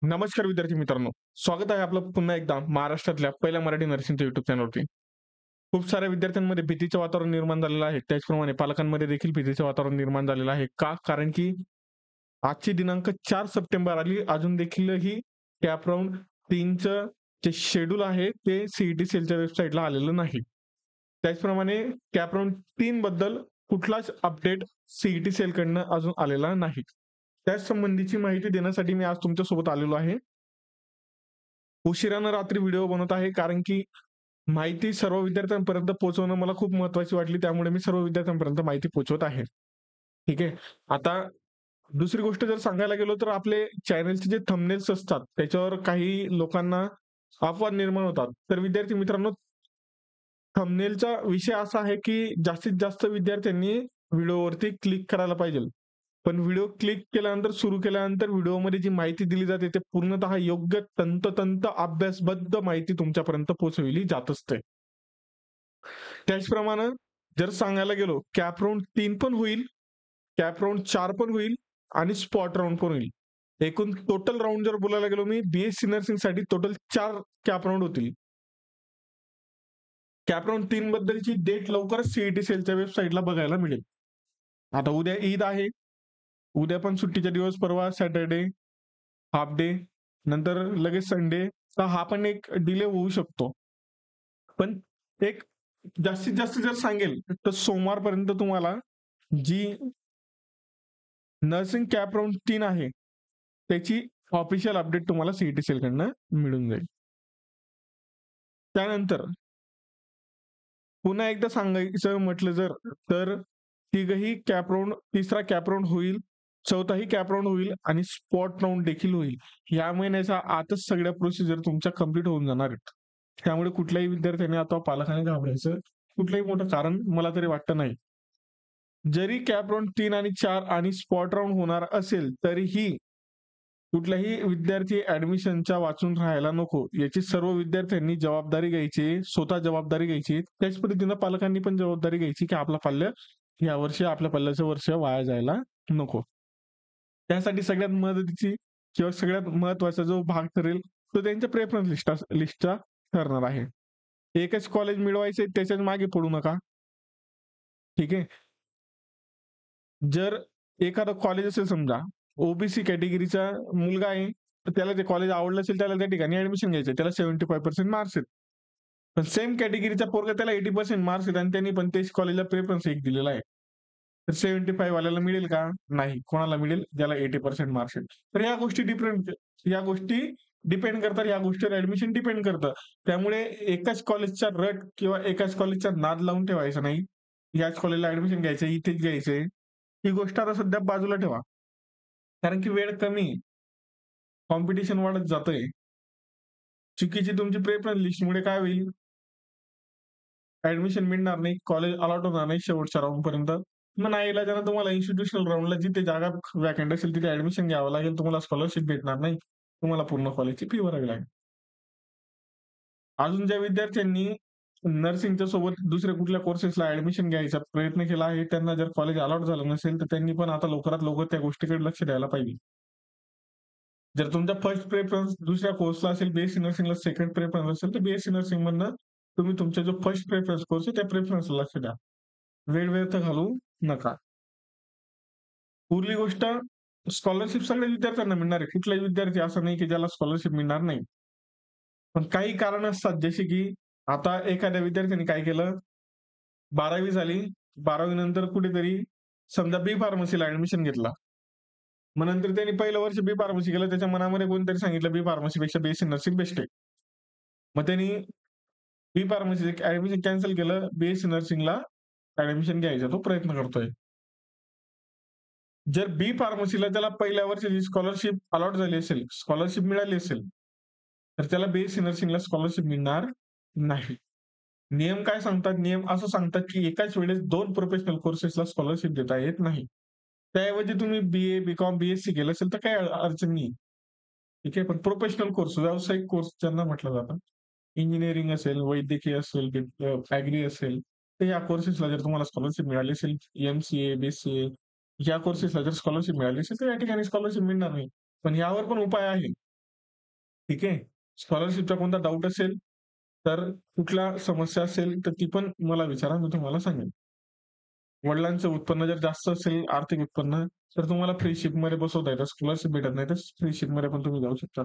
नमस्कार विद्यार्थी मित्रांनो, स्वागत आहे आपलं पुन्हा एकदा महाराष्ट्रातल्या पहिल्या मराठी नर्सिंगच्या युट्यूब चॅनलवरती. खूप साऱ्या विद्यार्थ्यांमध्ये भीतीचं वातावरण निर्माण झालेलं आहे. त्याचप्रमाणे पालकांमध्ये देखील भीतीचं वातावरण निर्माण झालेलं आहे. का? कारण की आजची दिनांक 4 सप्टेंबर आली, अजून देखील ही कॅप राउंड 3चं जे शेड्यूल आहे ते सीईटी सेलच्या वेबसाईटला आलेलं नाही. त्याचप्रमाणे कॅप राउंड 3 बद्दल कुठलाच अपडेट सीईटी सेलकडनं अजून आलेला नाही. त्याच संबंधीची माहिती देण्यासाठी मी आज तुमच्यासोबत आलेलो आहे. उशिरानं रात्री व्हिडिओ बनवत आहे, कारण की माहिती सर्व विद्यार्थ्यांपर्यंत पोहोचवणं मला खूप महत्त्वाची वाटली. त्यामुळे मी सर्व विद्यार्थ्यांपर्यंत माहिती पोहोचवत आहे. ठीक आहे. आता दुसरी गोष्ट जर सांगायला गेलो तर आपले चॅनलचे जे थंबनेल्स असतात त्याच्यावर काही लोकांना अफवा निर्माण होतात. तर विद्यार्थी मित्रांनो, थंबनेलचा विषय असा आहे की जास्तीत जास्त विद्यार्थ्यांनी व्हिडिओवरती क्लिक करायला पाहिजे. पण व्हिडिओ क्लिक केल्यानंतर, सुरू केल्यानंतर व्हिडिओमध्ये जी माहिती दिली जाते ते पूर्णतः योग्य तंतोतंत अभ्यासबद्ध माहिती तुमच्यापर्यंत पोहोचविली जात असते. त्याचप्रमाणे जर सांगायला गेलो, कॅप राउंड 3 पण होईल, कॅप राउंड 4 पण होईल आणि स्पॉट राउंड पण होईल. एकूण टोटल राउंड जर बोलायला गेलो मी, बीएससी नर्सिंगसाठी टोटल 4 कॅप राउंड होतील. कॅप राउंड 3 बद्दलची डेट लवकरच सीईटी सेलच्या वेबसाईटला बघायला मिळेल. आता उद्या ईद आहे. उद्या पण सुट्टीचा दिवस, परवा सॅटर्डे हाफ डे, नंतर लगेच संडे. तर हा पण एक डिले होऊ शकतो. पण एक जास्तीत जास्त जर सांगेल तर सोमवारपर्यंत तुम्हाला जी नर्सिंग कॅप राउंड 3 आहे त्याची ऑफिशियल अपडेट तुम्हाला सीईटी सेलकडनं मिळून जाईल. त्यानंतर पुन्हा एकदा सांगायचं म्हटलं जर, तर तिघही कॅप राउंड, तिसरा कॅप राउंड होईल, चौथाही कॅप राउंड होईल आणि स्पॉट राउंड देखील होईल. या महिन्याच्या आतच सगळ्या प्रोसिजर तुमच्या कंप्लीट होऊन जाणार आहेत. त्यामुळे कुठल्याही विद्यार्थ्यांनी आता पालकांनी घाबरायचं कुठलंही मोठं कारण मला तरी वाटतं नाही. जरी कॅप राउंड 3 आणि 4 आणि स्पॉट राउंड होणार असेल, तरीही कुठलाही विद्यार्थी ऍडमिशनच्या वाचून राहायला नको, याची सर्व विद्यार्थ्यांनी जबाबदारी घ्यायची, स्वतः जबाबदारी घ्यायची. त्याच पद्धतीनं पालकांनी पण जबाबदारी घ्यायची की आपला पाल्य या वर्षी, आपल्या पल्ल्याचं वर्ष वाया जायला नको. त्यासाठी सगळ्यात मदतीची किंवा सगळ्यात महत्वाचा जो भाग ठरेल तो त्यांच्या प्रेफरन्स लिस्टचा ठरणार आहे. एकच कॉलेज मिळवायचे त्याच्याच मागे पडू नका. ठीक आहे. जर एखादं कॉलेज असेल, समजा ओबीसी कॅटेगरीचा मुलगा आहे, तर त्याला ते कॉलेज आवडलं असेल, त्याला त्या ठिकाणी ऍडमिशन घ्यायचं, त्याला 75% मार्क्स आहेत. पण सेम कॅटेगरीचा पोरगा, त्याला 80% मार्क्स आहेत आणि त्यांनी पण तेच कॉलेजला प्रेफरन्स एक दिलेला आहे. तर 75 वाल्याला मिळेल का? नाही. कोणाला मिळेल? ज्याला 80% मार्क्स आहेत. तर या गोष्टी डिपेंड करतात, या गोष्टीवर ऍडमिशन डिपेंड करतं. त्यामुळे एकाच कॉलेजचा रट किंवा एकाच कॉलेजचा नाद लावून ठेवायचा नाही. याच कॉलेजला ऍडमिशन घ्यायचं, इथेच घ्यायचंय, ही गोष्ट आता सध्या बाजूला ठेवा. कारण की वेळ कमी, कॉम्पिटिशन वाढत जातंय. चुकीची तुमची प्रेफरन्स लिस्टमुळे काय होईल? ऍडमिशन मिळणार नाही, कॉलेज अलॉट होणार नाही शेवटच्या राउंड पर्यंत. मग नाईलाजानं तुम्हाला इन्स्टिट्यूशनल राउंडला जिथे जागा वॅकंट असेल तिथे ऍडमिशन घ्यावं लागेल. तुम्हाला स्कॉलरशिप भेटणार नाही. तुम्हाला पूर्ण कॉलेजची फी भरावी लागेल. अजून ज्या विद्यार्थ्यांनी नर्सिंगच्या सोबत दुसऱ्या कुठल्या कोर्सेसला ऍडमिशन घ्यायचा प्रयत्न केला आहे, त्यांना जर कॉलेज अलॉट झालं नसेल, तर त्यांनी पण आता लवकरात लवकर त्या गोष्टीकडे लक्ष द्यायला पाहिजे. जर तुमचा फर्स्ट प्रेफरन्स दुसऱ्या कोर्सला असेल, बीएससी नर्सिंगला सेकंड प्रेफरन्स असेल, तर बीएससी नर्सिंग मधनं तुम्ही तुमचा जो फर्स्ट प्रेफरन्स कोर्स आहे त्या प्रेफरन्सला लक्ष द्या. वेळ व्यर्थ घालवू नका. उरली गोष्ट, स्कॉलरशिप सगळ्या विद्यार्थ्यांना मिळणार आहे. कुठलाही विद्यार्थी असा नाही की ज्याला स्कॉलरशिप मिळणार नाही. पण काही कारण असतात, जसे की आता एखाद्या विद्यार्थ्याने काय केलं, 12वी झाली, 12वी नंतर कुठेतरी समजा बी फार्मसीला ऍडमिशन घेतला. मग नंतर त्यांनी पहिलं वर्ष बी फार्मसी केलं, त्याच्या मनामध्ये कोणतरी सांगितलं बी फार्मसीपेक्षा बीएससी नर्सिंग बेस्ट आहे. मग त्यांनी बी फार्मसी ऍडमिशन कॅन्सल केलं, बीएससी नर्सिंगला ऍडमिशन घ्यायचा तो प्रयत्न करतोय. जर बी फार्मसीला त्याला पहिल्या वर्षाची स्कॉलरशिप अलॉट झाली असेल, स्कॉलरशिप मिळाली असेल, तर त्याला बीएससी नर्सिंगला स्कॉलरशिप मिळणार नाही. नियम काय सांगतात? नियम असं सांगतात की एकाच वेळेस 2 प्रोफेशनल कोर्सेसला स्कॉलरशिप देता येत नाही. त्याऐवजी तुम्ही बीए, बीकॉम, बीएससी केलं असेल तर काही अडचण नाही. ठीक आहे. पण प्रोफेशनल कोर्स, व्यावसायिक कोर्स ज्यांना म्हटलं जातं, इंजिनिअरिंग असेल, वैद्यकीय असेल, ॲग्री असेल, तर या कोर्सेसला जर तुम्हाला स्कॉलरशिप मिळाली असेल, एमसीए, बीसीए या कोर्सेसला जर स्कॉलरशिप मिळाली असेल, तर या ठिकाणी स्कॉलरशिप मिळणार नाही. पण यावर पण उपाय आहे. ठीक आहे. स्कॉलरशिपचा कोणता डाऊट असेल, तर कुठल्या समस्या असेल, तर ती पण मला विचारा, मी तुम्हाला सांगेन. वडिलांचं उत्पन्न जर जास्त असेल, आर्थिक उत्पन्न, तर तुम्हाला फ्री शिपमध्ये बसवता येतं. स्कॉलरशिप भेटत नाही, तर फ्री शिपमध्ये पण तुम्ही जाऊ शकता.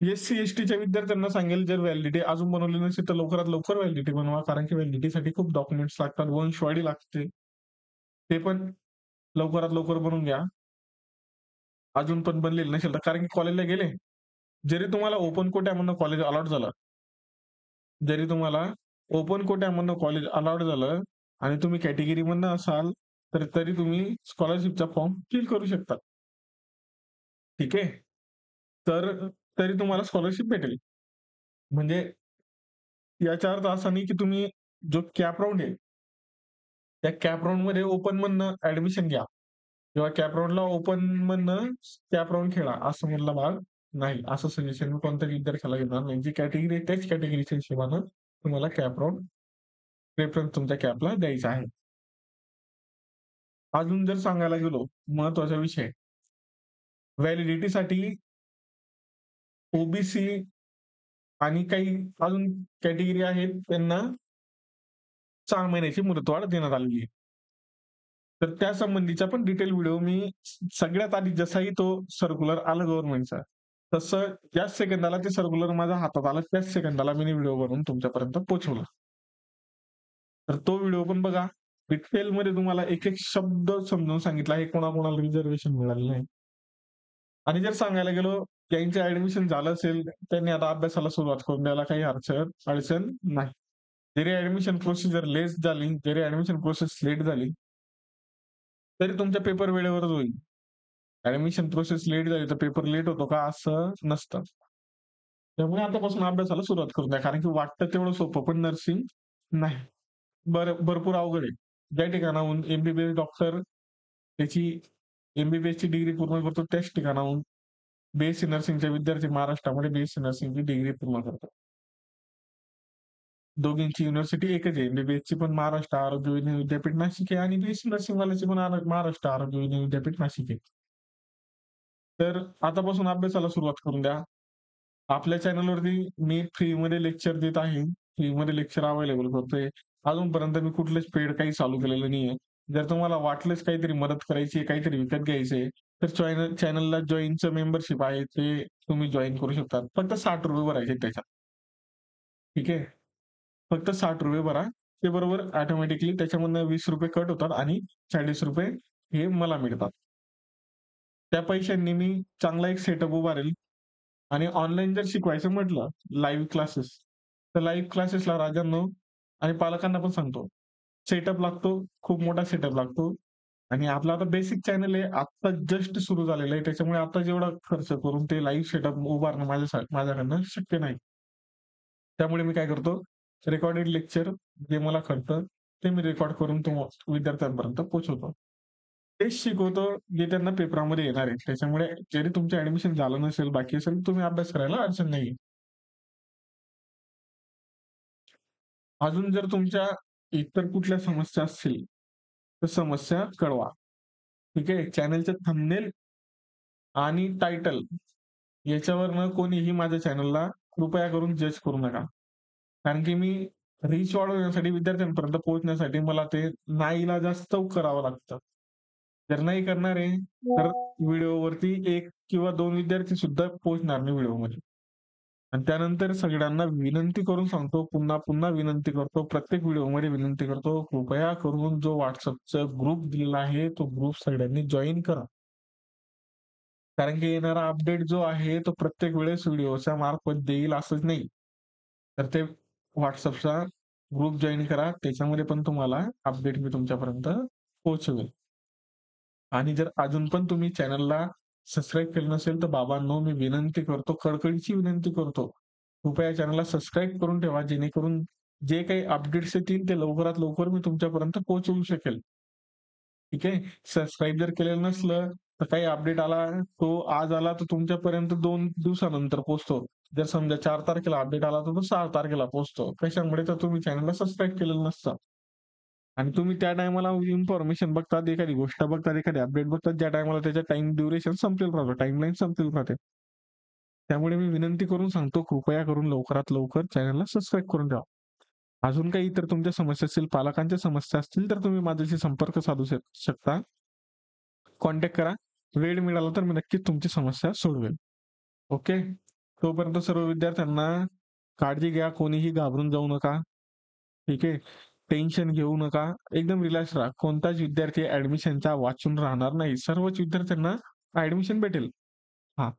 एस-सी, एस-टीच्या विद्यार्थ्यांना सांगेल, जर व्हॅलिडिटी अजून बनवली नसेल, तर लवकरात लवकर व्हॅलिडिटी बनवा. कारण की व्हॅलिडिटीसाठी खूप डॉक्युमेंट्स लागतात, वंशवाडी लागते. ते पण लवकरात लवकर बनवून घ्या. अजून पण बनलेलं नसेल तर, कारण की कॉलेजला गेले, जरी तुम्हाला ओपन कोट्यामधनं कॉलेज अलॉट झालं, जरी तुम्हाला ओपन कोट्यामधनं कॉलेज अलॉट झालं आणि तुम्ही कॅटेगरीमधनं असाल, तर तरी तुम्ही स्कॉलरशिपचा फॉर्म फिल करू शकता. ठीक आहे. तर तरी तुम्हाला स्कॉलरशिप भेटेल. म्हणजे याचा अर्थ असा नाही की तुम्ही जो कॅप राउंड आहे, त्या कॅप राउंडमध्ये ओपनमधनं ॲडमिशन घ्या किंवा कॅप राउंडला ओपनमधनं कॅप राउंड खेळा, असं मधला भाग नाही. असं सजेशन मी कोणत्याही विद्यार्थ्याला देणार नाही. जी कॅटेगरी आहे त्याच कॅटेगरीच्या हिशोबानं तुम्हाला कॅप राउंड प्रेफरन्स तुमच्या कॅपला द्यायचा आहे. अजून जर सांगायला गेलो, महत्त्वाचा विषय, व्हॅलिडिटीसाठी ओबीसी आणि काही अजून कॅटेगरी आहेत, त्यांना 6 महिन्याची मुदतवाढ देण्यात आलेली आहे. तर त्या संबंधीचा पण डिटेल व्हिडिओ मी सगळ्यात आधी जसाही तो सर्क्युलर आला गव्हर्नमेंटचा, तसं ज्याच सेकंदाला ते सर्क्युलर माझ्या हातात आलं, त्याच सेकंदाला मी व्हिडिओ बनवून तुमच्यापर्यंत पोहोचवला. तर तो व्हिडिओ पण बघा. डिटेलमध्ये तुम्हाला एक-एक शब्द समजावून सांगितला आहे, कोणाकोणाला रिझर्व्हेशन मिळालेलं आहे. आणि जर सांगायला गेलो, ज्यांचं ॲडमिशन झालं असेल, त्यांनी आता अभ्यासाला सुरुवात करून द्यायला काही अडचण अडचण नाही. जरी ॲडमिशन प्रोसिजर लेट झाली, जरी ॲडमिशन प्रोसेस लेट झाली, तरी तुमचा पेपर वेळेवरच होईल. ॲडमिशन प्रोसेस लेट झाली, तर पेपर लेट होतो का? असं नसतं. त्यामुळे आतापासून अभ्यासाला सुरुवात करून द्या. कारण की वाटतं तेवढं सोपं पण नर्सिंग नाही. भरपूर अवघड आहे. ज्या ठिकाणाहून एम-बी-बी-एस डॉक्टर त्याची एम-बी-बी-एसची डिग्री पूर्ण करतो, त्याच ठिकाणाहून बी-एस-सी नर्सिंगचे विद्यार्थी महाराष्ट्रामध्ये बी-एस-सी नर्सिंगची डिग्री पूर्ण करतात. दोघींची युनिव्हर्सिटी एकच आहे. एम-बी-बी-एसची पण महाराष्ट्र आरोग्य विज्ञान विद्यापीठ नाशिक आहे आणि बी-एस-सी नर्सिंगवाल्याची पण महाराष्ट्र आरोग्य विज्ञान विद्यापीठ नाशिक आहे. तर आतापासून अभ्यासाला सुरुवात करून द्या. आपल्या चॅनलवरती मी फ्रीमध्ये लेक्चर देत आहे. फ्रीमध्ये लेक्चर अवेलेबल करतोय. अजूनपर्यंत मी कुठलेच पेड काही चालू केलेलं नाहीये. जर तुम्हाला वाटलंच काहीतरी मदत करायची आहे, काहीतरी विकत घ्यायचंय, तर चॅनलला जॉइनचं मेंबरशिप आहे, ते तुम्ही जॉइन करू शकता. फक्त ₹60 भरायचे त्याच्यात. ठीक आहे. फक्त ₹60 भरा. ते बरोबर ऑटोमॅटिकली त्याच्यामधनं ₹20 कट होतात आणि ₹40 हे मला मिळतात. त्या पैशांनी मी चांगला एक सेटअप उभारेल आणि ऑनलाईन जर शिकवायचं म्हटलं, लाईव्ह क्लासेस, तर लाईव्ह क्लासेसला राजांनो आणि पालकांना पण सांगतो, सेटअप लागतो, खूप मोठा सेटअप लागतो आणि आपलं आता बेसिक चॅनल आहे. आत्ता जस्ट सुरू झालेलं आहे. त्याच्यामुळे आता जेवढा खर्च करून ते लाईव्ह सेटअप उभारणं माझ्याकडनं शक्य नाही. त्यामुळे मी काय करतो, रेकॉर्डेड लेक्चर जे मला कळतं, ते मी रेकॉर्ड करून विद्यार्थ्यांपर्यंत पोहोचवतो. तेच शिकवतो जे त्यांना पेपरामध्ये येणार आहे. त्याच्यामुळे जरी तुमचं ॲडमिशन झालं नसेल, बाकी असेल, तुम्ही अभ्यास करायला अडचण नाहीये. अजून जर तुमच्या इतर कुठल्या समस्या असतील, तर समस्या कळवा. ठीक आहे. चॅनलचे थंबनेल आणि टायटल याच्यावरनं कोणीही माझ्या चॅनलला कृपया करून जज करू नका. कारण की मी रीच वाढवण्यासाठी, विद्यार्थ्यांपर्यंत पोहोचण्यासाठी मला ते नाईलाजास्तव करावं लागतं. जर नाही करणार आहे, तर व्हिडिओवरती 1 किंवा 2 विद्यार्थी सुद्धा पोहोचणार नाही व्हिडिओमध्ये. आणि त्यानंतर सगळ्यांना विनंती करून सांगतो, पुन्हा-पुन्हा विनंती करतो, प्रत्येक व्हिडिओमध्ये विनंती करतो, कृपया करून जो WhatsAppचा ग्रुप दिलेला आहे, तो ग्रुप सगळ्यांनी जॉइन करा. कारण की येणारा अपडेट जो आहे, तो प्रत्येक वेळेस व्हिडिओच्या मार्फत देईल असंच नाही. तर ते WhatsAppचा ग्रुप जॉइन करा. त्याच्यामध्ये पण तुम्हाला अपडेट मी तुमच्यापर्यंत पोहोचवेल. आणि जर अजून पण तुम्ही चॅनलला सबस्क्राईब केलं नसेल, तर बाबांनो मी विनंती करतो, कळकळीची विनंती करतो. कृपया चॅनलला सबस्क्राईब करून ठेवा, जेणेकरून जे काही अपडेट्स येतील ते लवकरात लवकर मी तुमच्यापर्यंत पोहोचवू शकेल. ठीक आहे. सबस्क्राईब जर केलेलं नसलं, तर काही अपडेट आला, तो आज आला तर तुमच्यापर्यंत 2 दिवसानंतर पोहोचतो. जर समजा 4 तारखेला अपडेट आला, तर तो 6 तारखेला पोहोचतो. कशामुळे? तर तुम्ही चॅनलला सबस्क्राईब केलेलं नसतं. आणि तुम्ही त्या टायमाला इन्फॉर्मेशन बघतात, एखादी गोष्ट बघतात, एखादी अपडेट बघतात, ज्या टायमाला त्याचा टाईम ड्युरेशन संपलेलं राहतं, टाईमलाईन संपलेली राहते. त्यामुळे मी विनंती करून सांगतो, कृपया करून लवकरात लवकर चॅनलला सबस्क्राईब करून ठेवा. अजून काही इतर तुमच्या समस्या असतील, पालकांच्या समस्या असतील, तर तुम्ही माझ्याशी संपर्क साधू शकता. कॉन्टॅक्ट करा. वेळ मिळाला तर मी नक्कीच तुमची समस्या सोडवेल. ओके. तोपर्यंत सर्व विद्यार्थ्यांना काळजी घ्या. कोणीही घाबरून जाऊ नका. ठीक आहे. टेन्शन घेऊ नका. एकदम रिलॅक्स राहा. कोणताच विद्यार्थी ऍडमिशनचा वाचून राहणार नाही. सर्वच विद्यार्थ्यांना ऍडमिशन भेटेल. हा.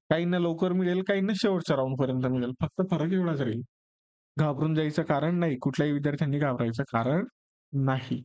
काहींना लवकर मिळेल, काहींना शेवटच्या राऊंड पर्यंत मिळेल. फक्त फरक एवढाच राहील. घाबरून जायचं कारण नाही. कुठल्याही विद्यार्थ्यांनी घाबरायचं कारण नाही.